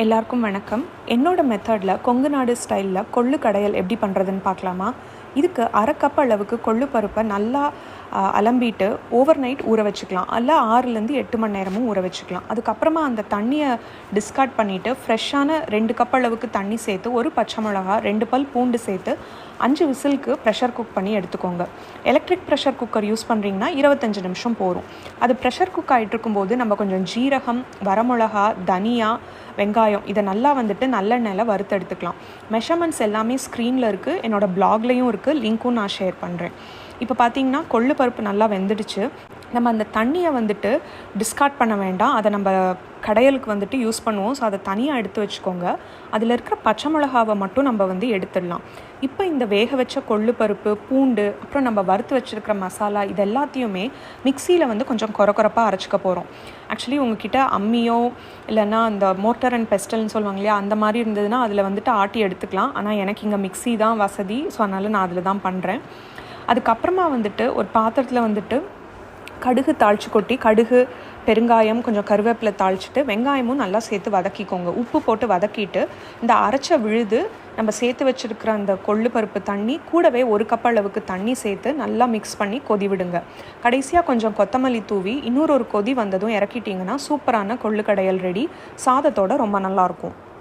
எல்லாருக்கும் வணக்கம். என்னோட மெத்தடில் கொங்கு நாடு ஸ்டைலில் கொள்ளு கடையல் எப்படி பண்ணுறதுன்னு பார்க்கலாமா? இதுக்கு அரை கப் அளவுக்கு கொள்ளு பருப்பை நல்லா அலம்பிட்டு ஓவர் நைட் ஊற வச்சுக்கலாம். அல்ல 6லேருந்து 8 மணி நேரமும் ஊற வச்சுக்கலாம். அதுக்கப்புறமா அந்த தண்ணியை டிஸ்கார்ட் பண்ணிவிட்டு ஃப்ரெஷ்ஷான 2 கப் அளவுக்கு தண்ணி சேர்த்து ஒரு பச்சை மிளகா 2 பல் பூண்டு சேர்த்து 5 விசிலுக்கு ப்ரெஷர் குக் பண்ணி எடுத்துக்கோங்க. எலக்ட்ரிக் ப்ரெஷர் குக்கர் யூஸ் பண்ணுறீங்கன்னா 25 நிமிஷம் போகும். அது ப்ரெஷர் குக் ஆகிட்டு இருக்கும்போது நம்ம கொஞ்சம் ஜீரகம், வரமிளகா, தனியா, வெங்காயம் இதை நல்லா நல்லெண்ணெயில் வறுத்து எடுத்துக்கலாம். மெஷர்மெண்ட்ஸ் எல்லாமே ஸ்க்ரீனில் இருக்குது, என்னோடய பிளாக்லேயும் இருக்குது, லிங்க்கும் நான் ஷேர் பண்ணுறேன். இப்போ பார்த்தீங்கன்னா கொள்ளு பருப்பு நல்லா வெந்துடுச்சு. நம்ம அந்த தண்ணியை டிஸ்கார்ட் பண்ண வேண்டாம், அதை நம்ம கடையலுக்கு யூஸ் பண்ணுவோம். ஸோ அதை தனியாக எடுத்து வச்சுக்கோங்க. அதில் இருக்கிற பச்சை மிளகாவை மட்டும் நம்ம எடுத்துடலாம். இப்போ இந்த வேக வச்ச கொள்ளு பருப்பு, பூண்டு, அப்புறம் நம்ம வறுத்து வச்சுருக்கிற மசாலா இது எல்லாத்தையுமே மிக்சியில் கொஞ்சம் கொரப்பாக அரைச்சிக்க போகிறோம். ஆக்சுவலி உங்ககிட்ட அம்மியோ இல்லைன்னா அந்த மோர்டர் அண்ட் பெஸ்டல்னு சொல்லுவாங்க இல்லையா, அந்த மாதிரி இருந்ததுன்னா அதில் ஆட்டி எடுத்துக்கலாம். ஆனால் எனக்கு இங்கே மிக்சி தான் வசதி, ஸோ அதனால் நான் அதில் தான் பண்ணுறேன். அதுக்கப்புறமா ஒரு பாத்திரத்தில் கடுகு தாளித்து கொட்டி, கடுகு, பெருங்காயம், கொஞ்சம் கருவேப்பிலை தாளிச்சிட்டு வெங்காயமும் நல்லா சேர்த்து வதக்கிக்கோங்க. உப்பு போட்டு வதக்கிட்டு இந்த அரைச்ச விழுது நம்ம சேர்த்து வச்சுருக்கிற அந்த கொள்ளு பருப்பு தண்ணி கூடவே 1 கப் அளவுக்கு தண்ணி சேர்த்து நல்லா மிக்ஸ் பண்ணி கொதி விடுங்க. கடைசியாக கொஞ்சம் கொத்தமல்லி தூவி இன்னொரு கொதி வந்ததும் இறக்கிட்டிங்கன்னா சூப்பரான கொள்ளு கடையல் ரெடி. சாதத்தோடு ரொம்ப நல்லாயிருக்கும்.